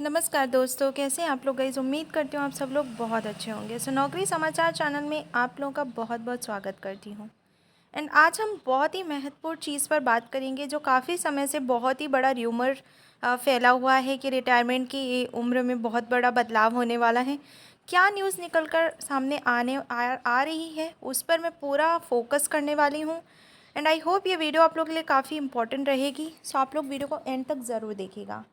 नमस्कार दोस्तों, कैसे हैं आप लोग गाइस। उम्मीद करती हूँ आप सब लोग बहुत अच्छे होंगे। नौकरी समाचार चैनल में आप लोगों का बहुत बहुत स्वागत करती हूँ। एंड आज हम बहुत ही महत्वपूर्ण चीज़ पर बात करेंगे जो काफ़ी समय से बहुत ही बड़ा र्यूमर फैला हुआ है कि रिटायरमेंट की उम्र में बहुत बड़ा बदलाव होने वाला है। क्या न्यूज़ निकल कर सामने आ रही है, उस पर मैं पूरा फोकस करने वाली हूँ। एंड आई होप ये वीडियो आप लोगों के लिए काफ़ी इंपॉर्टेंट रहेगी। सो आप लोग वीडियो को एंड तक ज़रूर देखिएगा।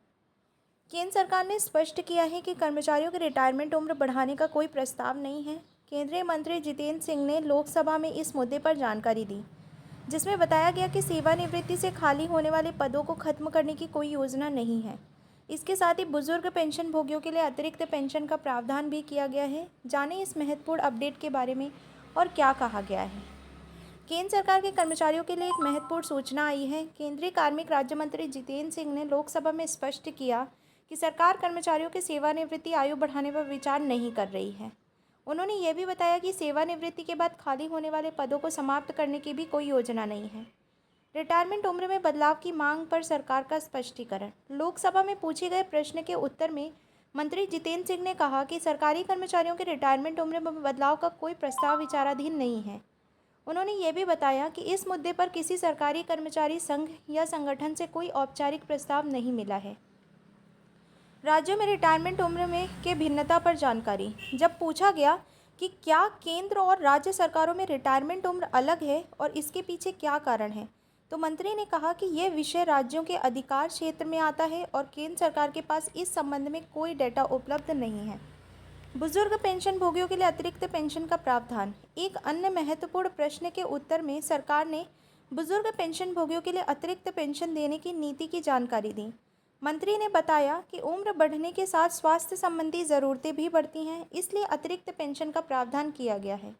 केंद्र सरकार ने स्पष्ट किया है कि कर्मचारियों की रिटायरमेंट उम्र बढ़ाने का कोई प्रस्ताव नहीं है। केंद्रीय मंत्री जितेंद्र सिंह ने लोकसभा में इस मुद्दे पर जानकारी दी, जिसमें बताया गया कि सेवानिवृत्ति से खाली होने वाले पदों को खत्म करने की कोई योजना नहीं है। इसके साथ ही बुजुर्ग पेंशन भोगियों के लिए अतिरिक्त पेंशन का प्रावधान भी किया गया है। जानें इस महत्वपूर्ण अपडेट के बारे में और क्या कहा गया है। केंद्र सरकार के कर्मचारियों के लिए एक महत्वपूर्ण सूचना आई है। केंद्रीय कार्मिक राज्य मंत्री जितेंद्र सिंह ने लोकसभा में स्पष्ट किया कि सरकार कर्मचारियों की सेवानिवृत्ति आयु बढ़ाने पर विचार नहीं कर रही है। उन्होंने यह भी बताया कि सेवानिवृत्ति के बाद खाली होने वाले पदों को समाप्त करने की भी कोई योजना नहीं है। रिटायरमेंट उम्र में बदलाव की मांग पर सरकार का स्पष्टीकरण। लोकसभा में पूछे गए प्रश्न के उत्तर में मंत्री जितेंद्र सिंह ने कहा कि सरकारी कर्मचारियों के रिटायरमेंट उम्र में बदलाव का कोई प्रस्ताव विचाराधीन नहीं है। उन्होंने ये भी बताया कि इस मुद्दे पर किसी सरकारी कर्मचारी संघ या संगठन से कोई औपचारिक प्रस्ताव नहीं मिला है। राज्यों में रिटायरमेंट उम्र में के भिन्नता पर जानकारी। जब पूछा गया कि क्या केंद्र और राज्य सरकारों में रिटायरमेंट उम्र अलग है और इसके पीछे क्या कारण है, तो मंत्री ने कहा कि यह विषय राज्यों के अधिकार क्षेत्र में आता है और केंद्र सरकार के पास इस संबंध में कोई डेटा उपलब्ध नहीं है। बुजुर्ग पेंशन भोगियों के लिए अतिरिक्त पेंशन का प्रावधान। एक अन्य महत्वपूर्ण प्रश्न के उत्तर में सरकार ने बुजुर्ग पेंशन भोगियों के लिए अतिरिक्त पेंशन देने की नीति की जानकारी दी। मंत्री ने बताया कि उम्र बढ़ने के साथ स्वास्थ्य संबंधी ज़रूरतें भी बढ़ती हैं, इसलिए अतिरिक्त पेंशन का प्रावधान किया गया है।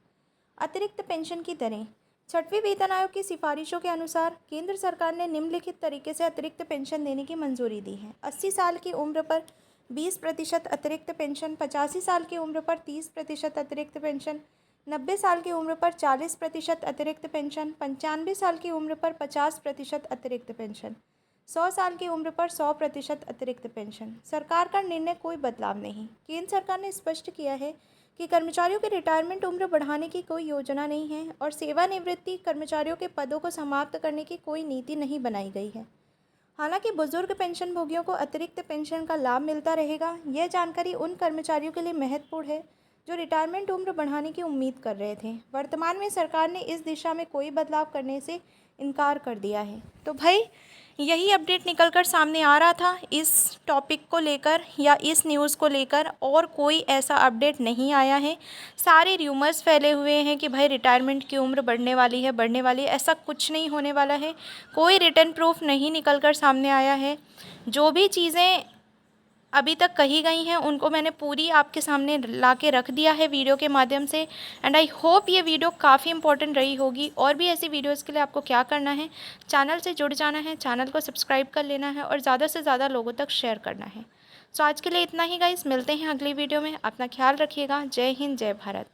अतिरिक्त पेंशन की दरें। छठवीं वेतन आयोग की सिफारिशों के अनुसार केंद्र सरकार ने निम्नलिखित तरीके से अतिरिक्त पेंशन देने की मंजूरी दी है। 80 साल की उम्र पर 20% अतिरिक्त पेंशन, 85 साल की उम्र पर 30% अतिरिक्त पेंशन, 90 साल की उम्र पर 40% अतिरिक्त पेंशन, 95 साल की उम्र पर 50% अतिरिक्त पेंशन, 100 साल की उम्र पर 100% अतिरिक्त पेंशन। सरकार का निर्णय कोई बदलाव नहीं। केंद्र सरकार ने स्पष्ट किया है कि कर्मचारियों की रिटायरमेंट उम्र बढ़ाने की कोई योजना नहीं है और सेवानिवृत्ति कर्मचारियों के पदों को समाप्त करने की कोई नीति नहीं बनाई गई है। हालांकि बुजुर्ग पेंशन भोगियों को अतिरिक्त पेंशन का लाभ मिलता रहेगा। यह जानकारी उन कर्मचारियों के लिए महत्वपूर्ण है जो रिटायरमेंट उम्र बढ़ाने की उम्मीद कर रहे थे। वर्तमान में सरकार ने इस दिशा में कोई बदलाव करने से इनकार कर दिया है। तो भाई, यही अपडेट निकल कर सामने आ रहा था इस टॉपिक को लेकर या इस न्यूज़ को लेकर, और कोई ऐसा अपडेट नहीं आया है। सारे र्यूमर्स फैले हुए हैं कि भाई रिटायरमेंट की उम्र बढ़ने वाली है, बढ़ने वाली है। ऐसा कुछ नहीं होने वाला है। कोई रिटन प्रूफ नहीं निकल कर सामने आया है। जो भी चीज़ें अभी तक कही गई हैं उनको मैंने पूरी आपके सामने ला के रख दिया है वीडियो के माध्यम से। एंड आई होप ये वीडियो काफ़ी इंपॉर्टेंट रही होगी। और भी ऐसी वीडियोस के लिए आपको क्या करना है, चैनल से जुड़ जाना है, चैनल को सब्सक्राइब कर लेना है और ज़्यादा से ज़्यादा लोगों तक शेयर करना है। सो आज के लिए इतना ही गाइस, मिलते हैं अगली वीडियो में। अपना ख्याल रखिएगा। जय हिंद, जय भारत।